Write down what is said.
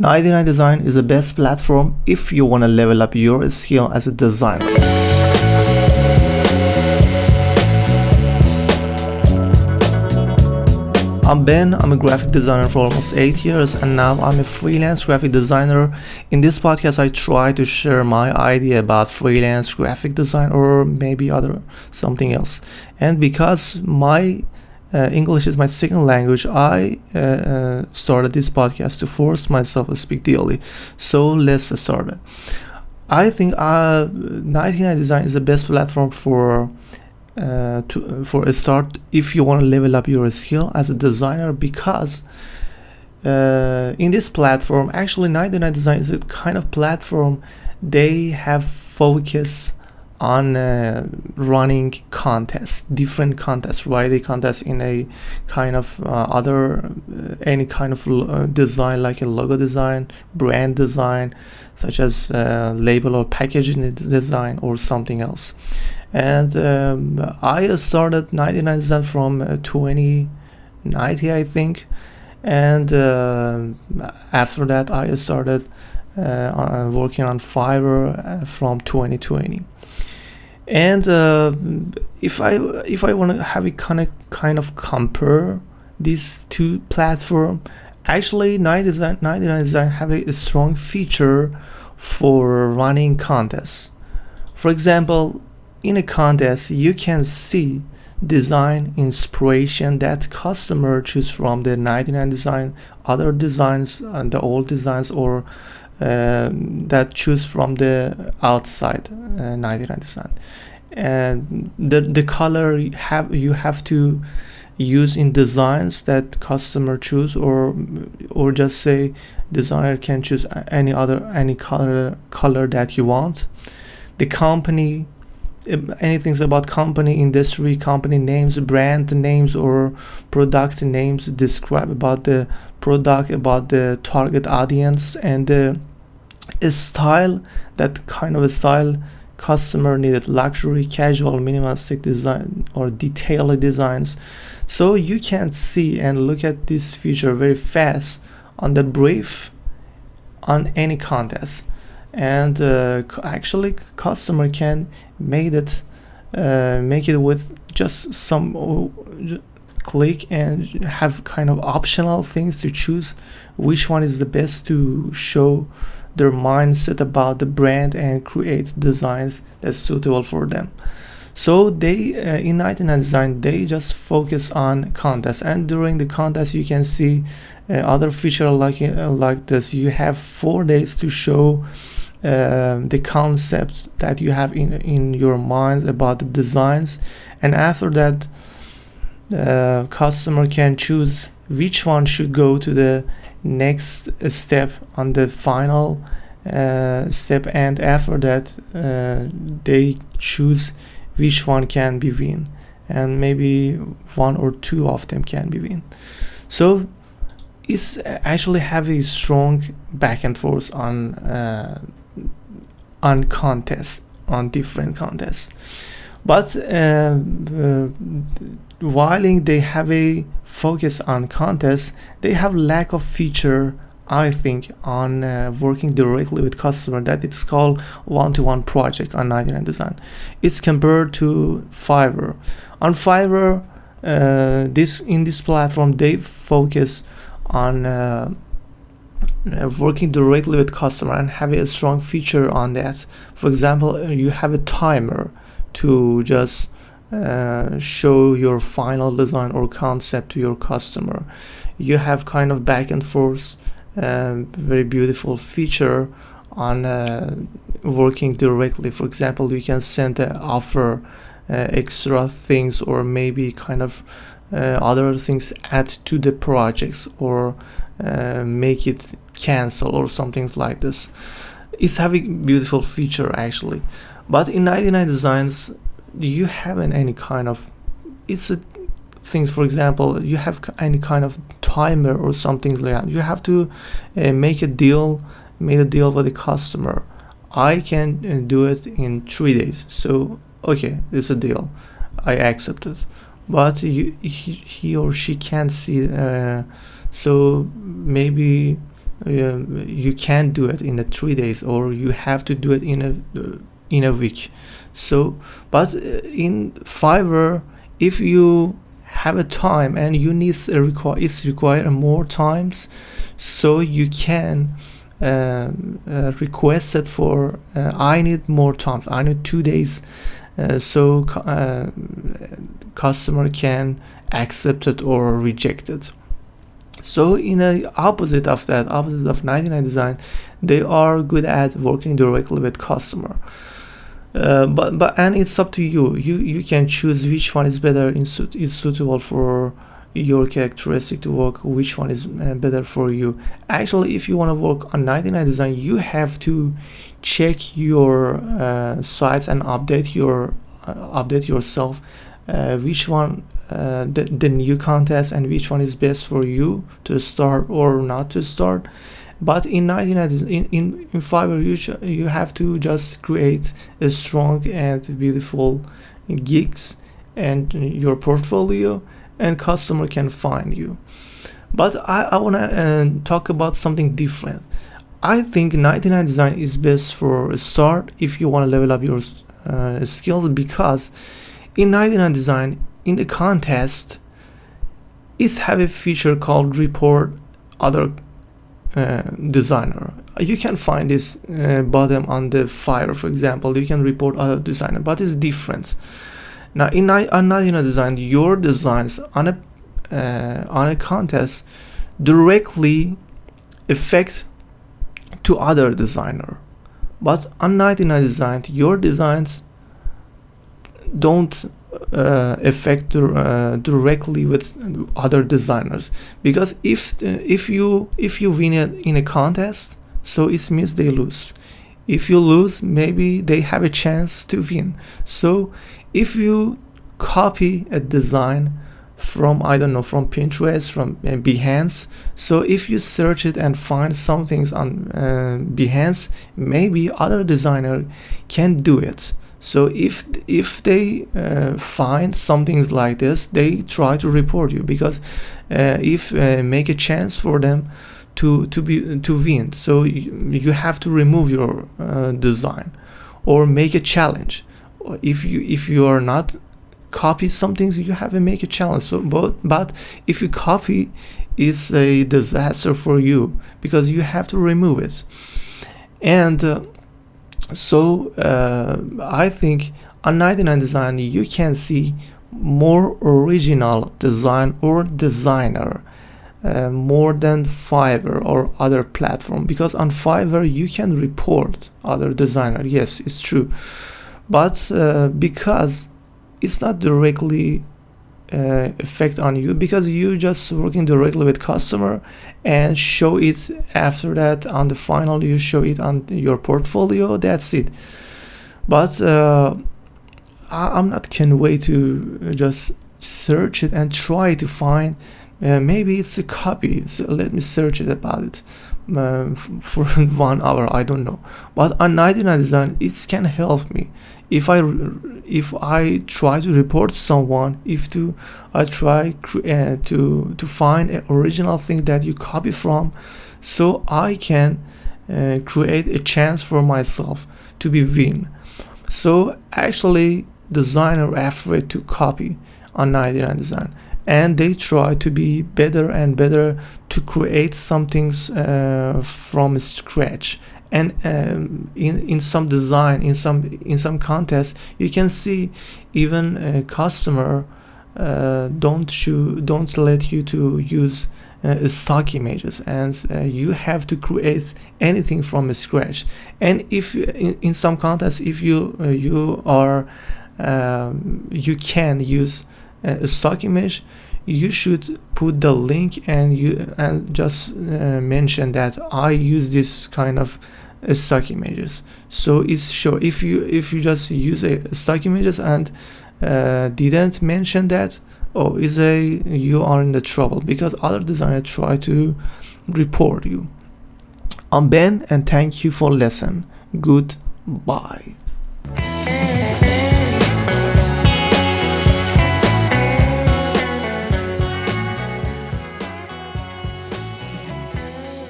99 Design is the best platform if you want to level up your skill as a designer. I'm Ben, I'm a graphic designer for almost 8 years, and now I'm a freelance graphic designer. In this podcast, I try to share my idea about freelance graphic design or maybe something else. And because my English is my second language, I started this podcast to force myself to speak daily. So let's start it. I think 99 Design is the best platform for a start if you want to level up your skill as a designer, because in this platform, actually 99 Design is a kind of platform. They have focus on running contests, different contests, writing contests in a kind of any kind of design, like a logo design, brand design, such as label or packaging design or something else. And I started 99 Design from 2019, I think, and after that I started working on Fiverr from 2020. And if I want to have a kind of compare these two platforms, actually 99 Design have a strong feature for running contests. For example, in a contest, you can see design inspiration that customer choose from the 99 Design, other designs and the old designs, or that choose from the outside 99 Design. And the color you have to use in designs that customer choose, or just say designer can choose any color that you want. The company, anything about company, industry, company names, brand names, or product names describe about the product, about the target audience, and the style, that kind of a style customer needed, luxury, casual, minimalistic design, or detailed designs. So you can see and look at this feature very fast on the brief on any contest. And actually customer can make it with just some click and have kind of optional things to choose which one is the best to show their mindset about the brand and create designs that's suitable for them. So they in 99 Design, they just focus on contests, and during the contest you can see other feature like this. You have 4 days to show the concepts that you have in your mind about the designs, and after that customer can choose which one should go to the next step on the final step, and after that they choose which one can be win, and maybe one or two of them can be win. So it's actually have a strong back and forth on contests, on different contests. But while they have a focus on contests, they have lack of feature, I think, on working directly with customer, that it's called one-to-one project on 99 Design. It's compared to Fiverr. On Fiverr, in this platform, they focus on working directly with customer and have a strong feature on that. For example, you have a timer to just show your final design or concept to your customer. You have kind of back and forth, very beautiful feature on working directly. For example, you can send an offer, extra things, or maybe kind of other things add to the projects, or make it cancel or something like this. It's having beautiful feature actually. But in 99 Designs, you haven't any kind of, it's a things. For example, you have any kind of timer or something like that. You have to make a deal with the customer. I can do it in 3 days. So okay, it's a deal, I accept it. But he or she can't see. So maybe you can't do it in the 3 days, or you have to do it in a week. So but in Fiverr, if you have a time and you need it's require more times, so you can request it for I need more times, I need 2 days, so customer can accept it or reject it. So in the opposite of 99 Design, they are good at working directly with customer. But and it's up to you. You can choose which one is better, is suitable for your characteristic to work, which one is better for you. Actually, if you want to work on 99 Design, you have to check your sites and update yourself, which one the new contest, and which one is best for you to start or not to start. But in 99 in Fiverr, you have to just create a strong and beautiful gigs and your portfolio, and customer can find you. But I want to talk about something different. I think 99 Design is best for a start if you want to level up your skills, because in 99 Design, in the contest, it have a feature called report other designer. You can find this bottom on the Fiverr, for example. You can report other designer, but it's different. Now in 99 Design, your designs on a contest directly affect to other designer, but on 99 Design, your designs don't affect directly with other designers, because if you win it in a contest, so it means they lose. If you lose, maybe they have a chance to win. So if you copy a design from, I don't know, from Pinterest, from Behance, so if you search it and find some things on Behance, maybe other designer can do it. So if they find some things like this, they try to report you, because if make a chance for them to win, so you have to remove your design or make a challenge. If you are not copy some things, you have to make a challenge. So but if you copy, it's a disaster for you, because you have to remove it. And so I think on 99 Design you can see more original design or designer more than Fiverr or other platform, because on Fiverr you can report other designer. Yes, it's true, but because it's not directly effect on you, because you just working directly with customer and show it after that on the final, you show it on your portfolio, that's it. But I'm not can wait to just search it and try to find maybe it's a copy, so let me search it about it for 1 hour, I don't know. But on 99 Design, it can help me if I try to report someone, I try to find an original thing that you copy from, so I can create a chance for myself to be win. So actually designer are afraid to copy on 99 Design, and they try to be better and better to create some things from scratch. And in some design, in some contests, you can see even a customer don't let you to use stock images, and you have to create anything from scratch. And if in some contests, if you can use a stock image, you should put the link and just mention that I use this kind of stock images. So it's show if you just use a stock images and didn't mention that, you are in the trouble, because other designers try to report you. I'm Ben, and thank you for listening. Goodbye.